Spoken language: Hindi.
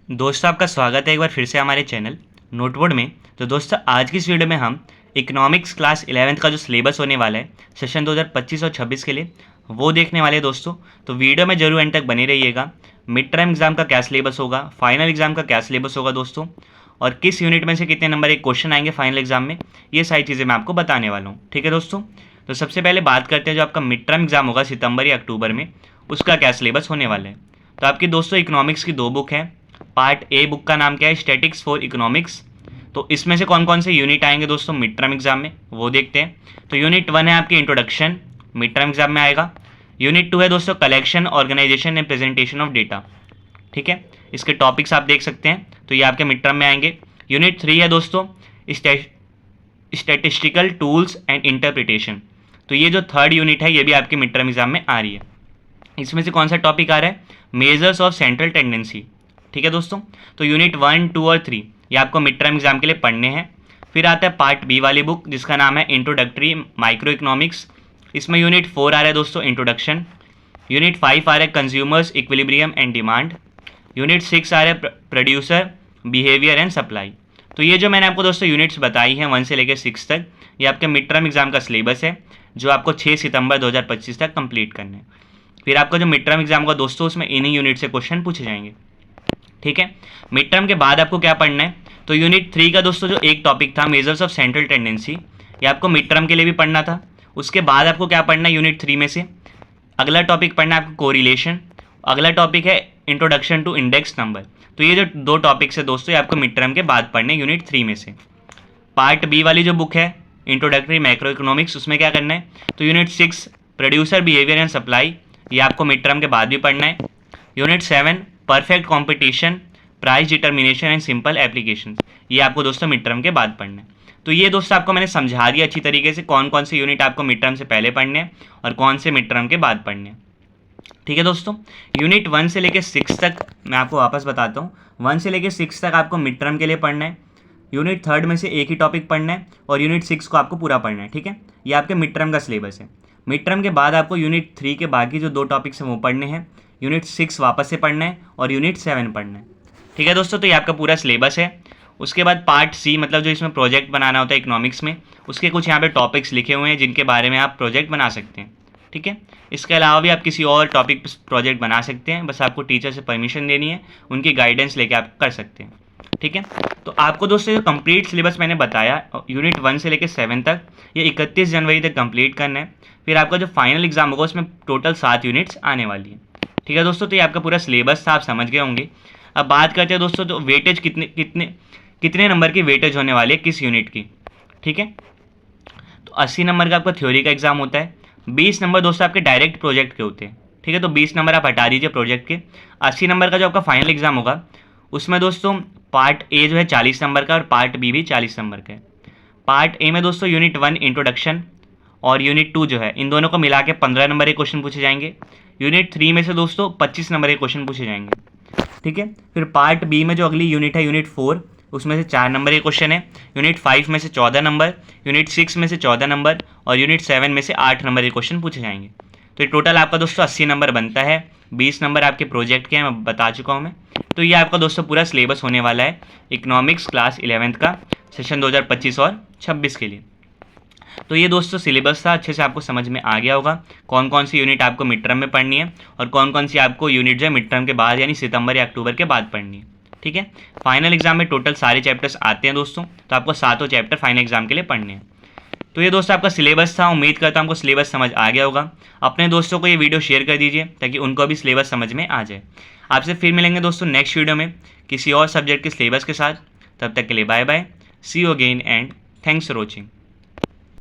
दोस्तों आपका स्वागत है एक बार फिर से हमारे चैनल नोटबोर्ड में। तो दोस्तों आज की इस वीडियो में हम इकोनॉमिक्स क्लास 11th का जो सिलेबस होने वाला है सेशन 2025 और 26 के लिए वो देखने वाले हैं दोस्तों। तो वीडियो में जरूर एंड तक बने रहिएगा। मिड टर्म एग्जाम का क्या सिलेबस होगा, फाइनल एग्जाम का क्या सिलेबस होगा दोस्तों, और किस यूनिट में से कितने नंबर एक क्वेश्चन आएंगे फाइनल एग्जाम में, ये सारी चीज़ें मैं आपको बताने वाला हूँ। ठीक है दोस्तों, तो सबसे पहले बात करते हैं जो आपका मिड टर्म एग्जाम होगा सितंबर या अक्टूबर में, उसका क्या सिलेबस होने वाला है। तो आपकी दोस्तों इकोनॉमिक्स की दो बुक हैं। पार्ट ए बुक का नाम क्या है, स्टैटिक्स फॉर इकोनॉमिक्स। तो इसमें से कौन कौन से यूनिट आएंगे दोस्तों मिड टर्म एग्जाम में वो देखते हैं। तो यूनिट 1 है आपकी इंट्रोडक्शन, मिड टर्म एग्जाम में आएगा। यूनिट 2 है दोस्तों collection, organisation and presentation of data. ठीक है, इसके टॉपिक्स आप देख सकते हैं, तो ये आपके मिड टर्म में आएंगे। यूनिट 3 है दोस्तों स्टैटिस्टिकल टूल्स एंड इंटरप्रिटेशन। तो ये जो थर्ड यूनिट है ये भी आपके मिड टर्म एग्जाम में आ रही है। इसमें से कौन सा टॉपिक आ रहा है, मेजर्स ऑफ सेंट्रल टेंडेंसी। ठीक है दोस्तों, तो यूनिट 1, 2 और 3 ये आपको मिड टर्म एग्जाम के लिए पढ़ने हैं। फिर आता है पार्ट बी वाली बुक जिसका नाम है इंट्रोडक्टरी माइक्रो इकोनॉमिक्स। इसमें यूनिट 4 आ रहा है दोस्तों इंट्रोडक्शन। यूनिट 5 आ रहा है consumers equilibrium and demand. Unit 6 आ रहा है प्रोड्यूसर बिहेवियर एंड सप्लाई। तो ये जो मैंने आपको दोस्तों यूनिट्स बताई हैं 1 से लेकर 6 तक, ये आपके मिड टर्म एग्जाम का सिलेबस है जो आपको 6 सितंबर 2025 तक कंप्लीट करना है। फिर आपका जो मिड टर्म एग्जाम होगा दोस्तों उसमें इन्हीं यूनिट से क्वेश्चन पूछे जाएंगे। ठीक है, मिड टर्म के बाद आपको क्या पढ़ना है, तो यूनिट 3 का दोस्तों जो एक टॉपिक था मेजर्स ऑफ सेंट्रल टेंडेंसी, ये आपको मिड टर्म के लिए भी पढ़ना था। उसके बाद आपको क्या पढ़ना है यूनिट 3 में से, अगला टॉपिक पढ़ना है आपको कोरिलेशन, अगला टॉपिक है इंट्रोडक्शन टू इंडेक्स नंबर। तो ये जो दो टॉपिक्स है दोस्तों ये आपको मिड टर्म के बाद पढ़ने यूनिट 3 में से। पार्ट बी वाली जो बुक है इंट्रोडक्टरी मैक्रो इकोनॉमिक्स, उसमें क्या करना है, तो unit 6 producer behaviour and supply, ये आपको मिड टर्म के बाद भी पढ़ना है। Unit 7 perfect competition, price determination and simple applications, ये आपको दोस्तों मिड टर्म के बाद पढ़ना है। तो ये दोस्तों आपको मैंने समझा दिया अच्छी तरीके से कौन कौन से यूनिट आपको मिड टर्म से पहले पढ़ने हैं और कौन से मिड टर्म के बाद पढ़ने हैं। ठीक है दोस्तों, यूनिट 1 से लेकर 6 तक मैं आपको वापस बताता हूँ। 1 से लेकर 6 तक आपको मिड टर्म के लिए पढ़ना है। यूनिट 3 में से एक ही टॉपिक पढ़ना है और यूनिट 6 को आपको पूरा पढ़ना है। ठीक है, ये आपके मिड टर्म का सिलेबस है। मिड टर्म के बाद आपको यूनिट 3 के बाकी जो 2 टॉपिक्स हैं वो पढ़ने हैं। यूनिट 6 वापस से पढ़ना है और यूनिट 7 पढ़ना है। ठीक है दोस्तों, तो ये आपका पूरा सिलेबस है। उसके बाद पार्ट सी मतलब जो इसमें प्रोजेक्ट बनाना होता है इकोनॉमिक्स में, उसके कुछ यहाँ पे टॉपिक्स लिखे हुए हैं जिनके बारे में आप प्रोजेक्ट बना सकते हैं। ठीक है, इसके अलावा भी आप किसी और टॉपिक पर प्रोजेक्ट बना सकते हैं, बस आपको टीचर से परमिशन देनी है, उनकी गाइडेंस लेके आप कर सकते हैं। ठीक है, तो आपको दोस्तों जो कंप्लीट सिलेबस मैंने बताया यूनिट 1 से लेकर 7 तक, ये 31 जनवरी तक कंप्लीट करना है। फिर आपका जो फाइनल एग्जाम होगा उसमें टोटल 7 यूनिट्स आने वाली है। ठीक है दोस्तों, तो ये आपका पूरा सिलेबस था, आप समझ गए होंगे। अब बात करते हैं दोस्तों तो वेटेज कितने नंबर की वेटेज होने वाली है किस यूनिट की। ठीक है, तो 80 नंबर का आपका थ्योरी का एग्जाम होता है। 20 नंबर दोस्तों आपके डायरेक्ट प्रोजेक्ट के होते हैं। ठीक है, तो 20 नंबर आप हटा दीजिए प्रोजेक्ट के। 80 नंबर का जो आपका फाइनल एग्जाम होगा उसमें दोस्तों पार्ट ए जो है 40 नंबर का और पार्ट बी भी 40 नंबर का है। पार्ट ए में दोस्तों यूनिट 1 इंट्रोडक्शन और यूनिट 2 जो है इन दोनों को मिला के 15 नंबर के क्वेश्चन पूछे जाएंगे। यूनिट 3 में से दोस्तों 25 नंबर के क्वेश्चन पूछे जाएंगे। ठीक है, फिर पार्ट बी में जो अगली यूनिट है यूनिट 4, उसमें से 4 नंबर के क्वेश्चन है। यूनिट 5 में से 14 नंबर, यूनिट 6 में से 14 नंबर और यूनिट 7 में से 8 नंबर के क्वेश्चन पूछे जाएंगे। तो ये टोटल आपका दोस्तों 80 नंबर बनता है। 20 नंबर आपके प्रोजेक्ट के हैं, मैं बता चुका हूँ मैं। तो ये आपका दोस्तों पूरा सिलेबस होने वाला है इकोनॉमिक्स क्लास 11th का सेशन 2025 और 26 के लिए। तो ये दोस्तों सिलेबस था, अच्छे से आपको समझ में आ गया होगा कौन कौन सी यूनिट आपको मिड टर्म में पढ़नी है और कौन कौन सी आपको यूनिट जो है मिड टर्म के बाद यानी सितंबर या अक्टूबर के बाद पढ़नी है। ठीक है, फाइनल एग्जाम में टोटल सारे चैप्टर्स आते हैं दोस्तों, तो आपको 7 चैप्टर फाइनल एग्जाम के लिए पढ़ने हैं। तो ये दोस्तों आपका सिलेबस था, उम्मीद करता हूँ आपको सिलेबस समझ आ गया होगा। अपने दोस्तों को ये वीडियो शेयर कर दीजिए ताकि उनको भी सिलेबस समझ में आ जाए। आपसे फिर मिलेंगे दोस्तों नेक्स्ट वीडियो में किसी और सब्जेक्ट के सिलेबस के साथ। तब तक के लिए bye bye, see you again and thanks for watching.